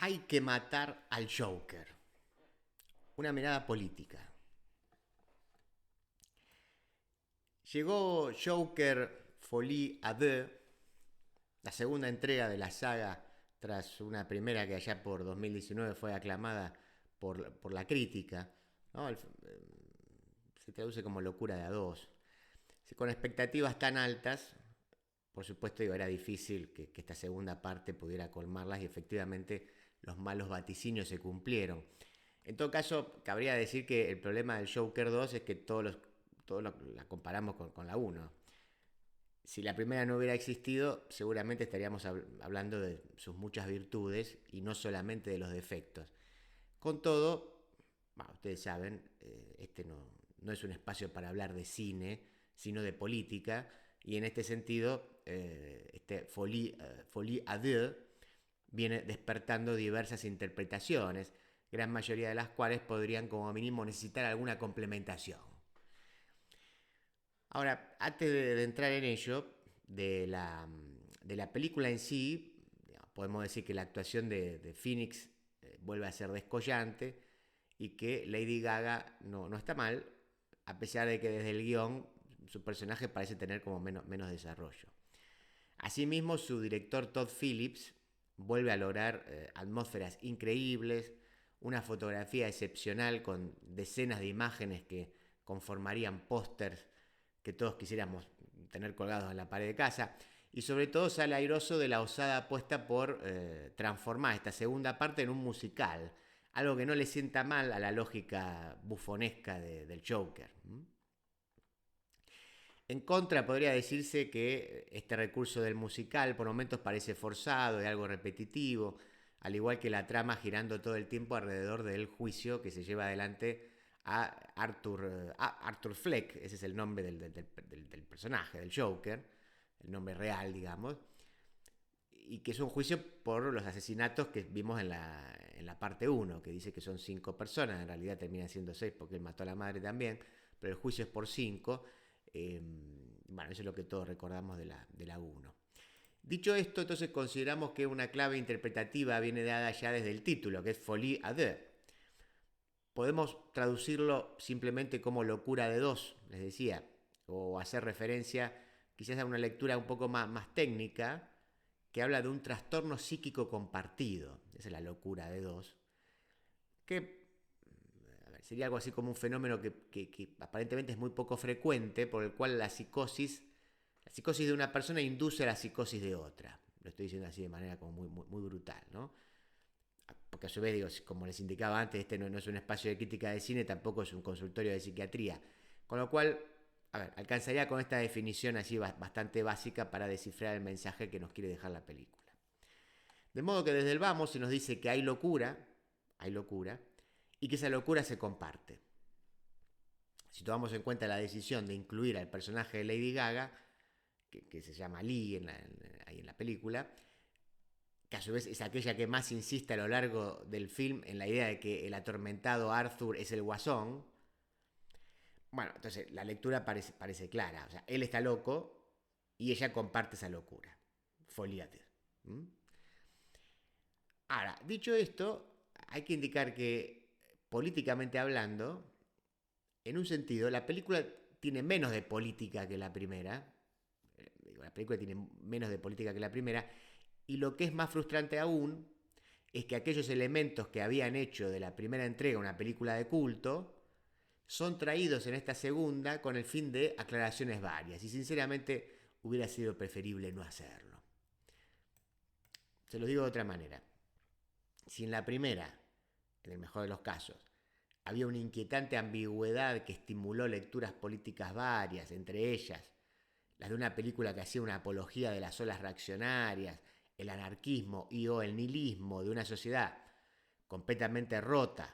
Hay que matar al Joker. Una mirada política. Llegó Joker Folie à Deux, la segunda entrega de la saga tras una primera que allá por 2019 fue aclamada por la crítica. ¿No? Se traduce como locura de a dos. Con expectativas tan altas, por supuesto era difícil que esta segunda parte pudiera colmarlas y efectivamente los malos vaticinios se cumplieron. En todo caso, cabría decir que el problema del Joker 2 es que la comparamos con la uno. Si la primera no hubiera existido, seguramente estaríamos hablando de sus muchas virtudes y no solamente de los defectos. Con todo, bueno, ustedes saben, este no es un espacio para hablar de cine, sino de política, y en este sentido, Folie à Deux viene despertando diversas interpretaciones, gran mayoría de las cuales podrían como mínimo necesitar alguna complementación. Ahora, antes de entrar en ello, de la película en sí, podemos decir que la actuación de Phoenix vuelve a ser descollante y que Lady Gaga no está mal, a pesar de que desde el guión su personaje parece tener como menos desarrollo. Asimismo, su director Todd Phillips vuelve a lograr atmósferas increíbles, una fotografía excepcional con decenas de imágenes que conformarían pósters que todos quisiéramos tener colgados en la pared de casa. Y sobre todo sale airoso de la osada apuesta por transformar esta segunda parte en un musical, algo que no le sienta mal a la lógica bufonesca del Joker. En contra, podría decirse que este recurso del musical por momentos parece forzado y algo repetitivo, al igual que la trama girando todo el tiempo alrededor del juicio que se lleva adelante a Arthur Fleck, ese es el nombre del personaje, del Joker, el nombre real, digamos, y que es un juicio por los asesinatos que vimos en la parte uno, que dice que son 5 personas, en realidad terminan siendo 6 porque él mató a la madre también, pero el juicio es por 5. Bueno, eso es lo que todos recordamos de la 1. Dicho esto, entonces consideramos que una clave interpretativa viene dada ya desde el título, que es Folie à deux. Podemos traducirlo simplemente como locura de dos, les decía, o hacer referencia quizás a una lectura un poco más técnica, que habla de un trastorno psíquico compartido. Esa es la locura de dos. Que sería algo así como un fenómeno que aparentemente es muy poco frecuente, por el cual la psicosis de una persona induce a la psicosis de otra. Lo estoy diciendo así de manera como muy brutal, ¿no? Porque a su vez, digo, como les indicaba antes, este no es un espacio de crítica de cine, tampoco es un consultorio de psiquiatría. Con lo cual, a ver, alcanzaría con esta definición así bastante básica para descifrar el mensaje que nos quiere dejar la película. De modo que desde el vamos se nos dice que hay locura, y que esa locura se comparte. Si tomamos en cuenta la decisión de incluir al personaje de Lady Gaga, que se llama Lee ahí en la película, que a su vez es aquella que más insiste a lo largo del film en la idea de que el atormentado Arthur es el guasón. Bueno, entonces la lectura parece clara. O sea, él está loco y ella comparte esa locura. Foliate. ¿Mm? Ahora, dicho esto, hay que indicar que políticamente hablando, en un sentido, la película tiene menos de política que la primera. La película tiene menos de política que la primera. Y lo que es más frustrante aún es que aquellos elementos que habían hecho de la primera entrega una película de culto son traídos en esta segunda con el fin de aclaraciones varias. Y sinceramente hubiera sido preferible no hacerlo. Se lo digo de otra manera. Si en la primera, en el mejor de los casos, había una inquietante ambigüedad que estimuló lecturas políticas varias, entre ellas las de una película que hacía una apología de las olas reaccionarias, el anarquismo y o el nihilismo de una sociedad completamente rota,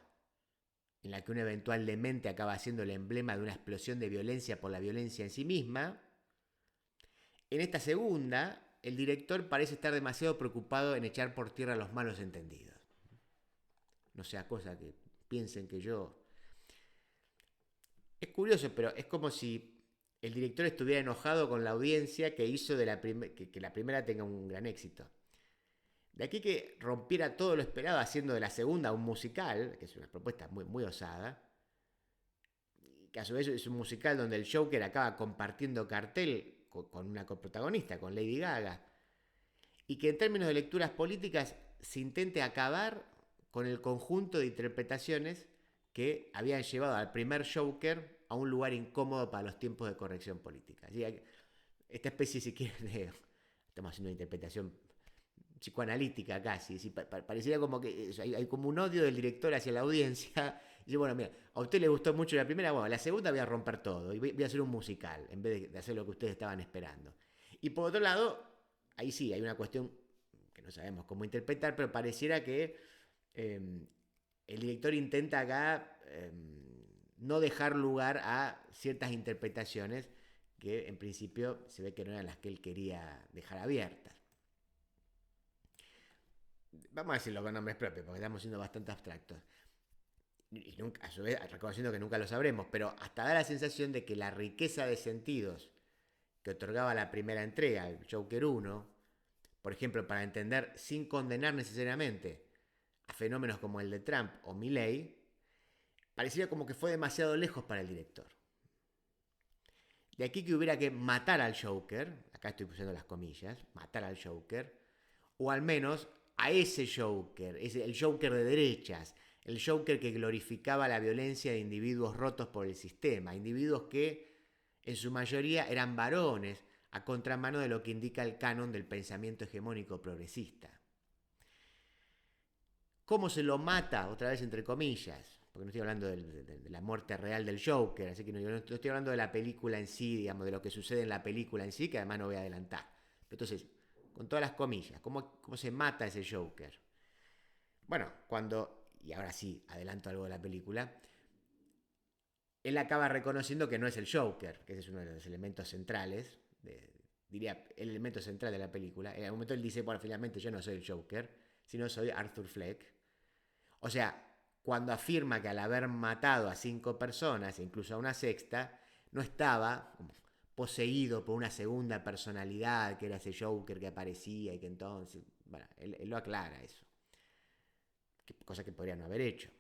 en la que un eventual demente acaba siendo el emblema de una explosión de violencia por la violencia en sí misma. En esta segunda, el director parece estar demasiado preocupado en echar por tierra los malos entendidos. No sea cosa que piensen que yo... Es curioso, pero es como si el director estuviera enojado con la audiencia que hizo que la primera tenga un gran éxito. De aquí que rompiera todo lo esperado haciendo de la segunda un musical, que es una propuesta muy, muy osada, que a su vez es un musical donde el Joker acaba compartiendo cartel con una coprotagonista, con Lady Gaga, y que en términos de lecturas políticas se intente acabar con el conjunto de interpretaciones que habían llevado al primer Joker a un lugar incómodo para los tiempos de corrección política. Esta especie, si quieren, estamos haciendo una interpretación psicoanalítica casi, pareciera como que hay como un odio del director hacia la audiencia. Y dice, bueno, mira, a usted le gustó mucho la primera, bueno, la segunda voy a romper todo y voy a hacer un musical en vez de hacer lo que ustedes estaban esperando. Y por otro lado, ahí sí, hay una cuestión que no sabemos cómo interpretar, pero pareciera que el director intenta acá no dejar lugar a ciertas interpretaciones que en principio se ve que no eran las que él quería dejar abiertas. Vamos a decirlo con nombres propios, porque estamos siendo bastante abstractos. Y nunca, a su vez, reconociendo que nunca lo sabremos, pero hasta da la sensación de que la riqueza de sentidos que otorgaba la primera entrega, el Joker 1, por ejemplo, para entender sin condenar necesariamente a fenómenos como el de Trump o Milley, pareciera como que fue demasiado lejos para el director. De aquí que hubiera que matar al Joker, acá estoy usando las comillas, matar al Joker, o al menos a ese Joker, el Joker de derechas, el Joker que glorificaba la violencia de individuos rotos por el sistema, individuos que en su mayoría eran varones, a contramano de lo que indica el canon del pensamiento hegemónico progresista. ¿Cómo se lo mata? Otra vez entre comillas, porque no estoy hablando de la muerte real del Joker, así que yo no estoy hablando de la película en sí, digamos, de lo que sucede en la película en sí, que además no voy a adelantar. Pero entonces, con todas las comillas, ¿cómo se mata ese Joker? Bueno, y ahora sí, adelanto algo de la película, él acaba reconociendo que no es el Joker, que ese es uno de los elementos centrales, diría el elemento central de la película. En algún momento él dice, bueno, finalmente yo no soy el Joker, sino soy Arthur Fleck. O sea, cuando afirma que al haber matado a 5 personas, e incluso a una sexta, no estaba poseído por una segunda personalidad, que era ese Joker que aparecía y que entonces, bueno, él lo aclara eso. Cosa que podría no haber hecho.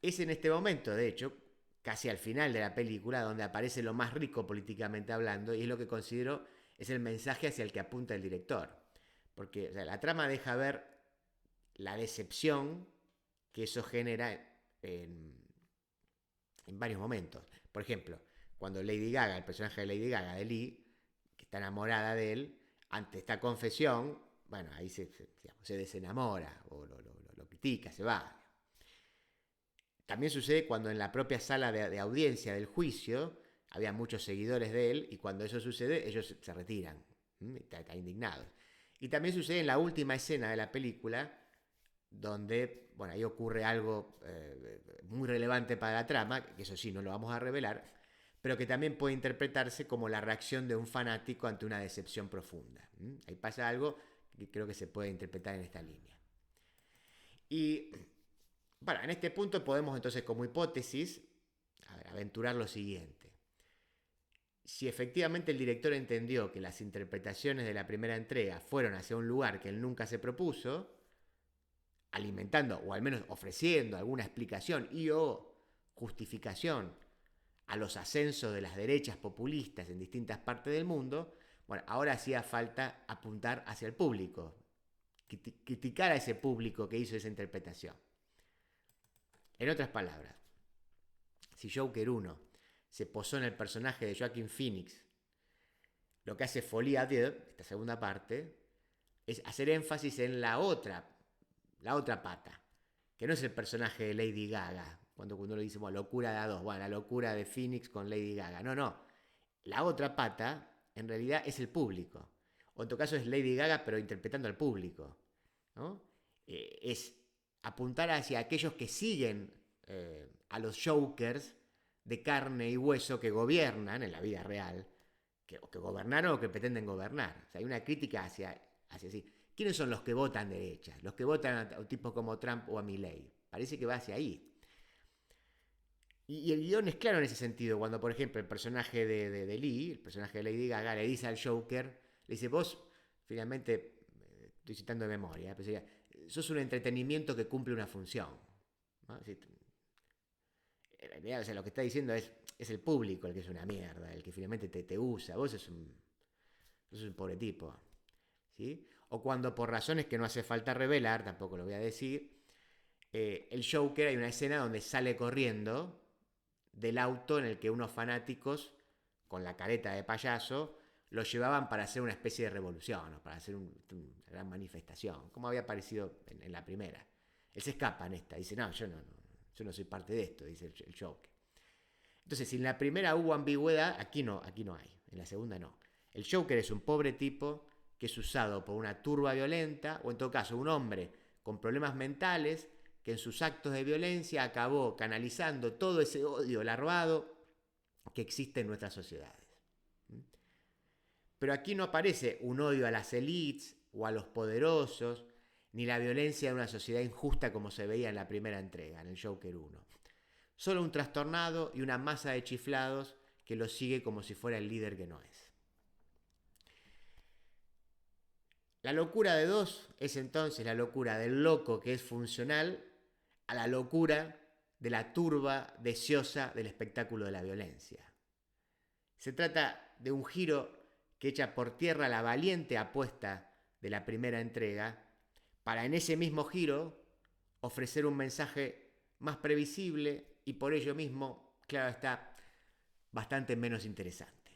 Es en este momento, de hecho, casi al final de la película, donde aparece lo más rico políticamente hablando, y es lo que considero es el mensaje hacia el que apunta el director. Porque la trama deja ver la decepción que eso genera en varios momentos. Por ejemplo, cuando Lady Gaga, el personaje de Lady Gaga, de Lee, que está enamorada de él, ante esta confesión, bueno, ahí se desenamora o lo critica, se va. También sucede cuando en la propia sala de audiencia del juicio había muchos seguidores de él y cuando eso sucede ellos se retiran, están indignados. Y también sucede en la última escena de la película donde, bueno, ahí ocurre algo muy relevante para la trama, que eso sí no lo vamos a revelar, pero que también puede interpretarse como la reacción de un fanático ante una decepción profunda. Ahí pasa algo que creo que se puede interpretar en esta línea. Y bueno, en este punto podemos entonces como hipótesis aventurar lo siguiente. Si efectivamente el director entendió que las interpretaciones de la primera entrega fueron hacia un lugar que él nunca se propuso, alimentando o al menos ofreciendo alguna explicación y o justificación a los ascensos de las derechas populistas en distintas partes del mundo, bueno, ahora hacía falta apuntar hacia el público, criticar a ese público que hizo esa interpretación. En otras palabras, si Joker 1 se posó en el personaje de Joaquin Phoenix, lo que hace Folie à Deux, esta segunda parte, es hacer énfasis en la otra pata, que no es el personaje de Lady Gaga, cuando uno le dice, bueno, locura de A2, bueno, la locura de Phoenix con Lady Gaga. No. La otra pata, en realidad, es el público. O en tu caso es Lady Gaga, pero interpretando al público, ¿no? Es apuntar hacia aquellos que siguen a los Jokers de carne y hueso que gobiernan en la vida real, que gobernaron o que pretenden gobernar. O sea, hay una crítica hacia sí. ¿Quiénes son los que votan derechas? Los que votan a tipos como Trump o a Milley. Parece que va hacia ahí. Y el guión es claro en ese sentido, cuando por ejemplo el personaje de Lee, el personaje de Lady Gaga, le dice al Joker, le dice, vos finalmente estoy citando de memoria, pero sería, sos un entretenimiento que cumple una función, ¿no? En realidad, o sea, lo que está diciendo es el público el que es una mierda, el que finalmente te usa, vos sos un pobre tipo, ¿sí? O cuando por razones que no hace falta revelar, tampoco lo voy a decir, el Joker, hay una escena donde sale corriendo del auto en el que unos fanáticos, con la careta de payaso, lo llevaban para hacer una especie de revolución, o para hacer una gran manifestación, como había aparecido en la primera. Él se escapa en esta, dice, no, yo no soy parte de esto, dice el Joker. Entonces, si en la primera hubo ambigüedad, aquí no hay, en la segunda no. El Joker es un pobre tipo que es usado por una turba violenta, o en todo caso, un hombre con problemas mentales que en sus actos de violencia acabó canalizando todo ese odio larvado que existe en nuestras sociedades. Pero aquí no aparece un odio a las élites o a los poderosos, ni la violencia de una sociedad injusta como se veía en la primera entrega, en el Joker 1. Solo un trastornado y una masa de chiflados que lo sigue como si fuera el líder que no es. La locura de dos es entonces la locura del loco que es funcional a la locura de la turba deseosa del espectáculo de la violencia. Se trata de un giro que echa por tierra la valiente apuesta de la primera entrega para en ese mismo giro ofrecer un mensaje más previsible y por ello mismo, claro está, bastante menos interesante.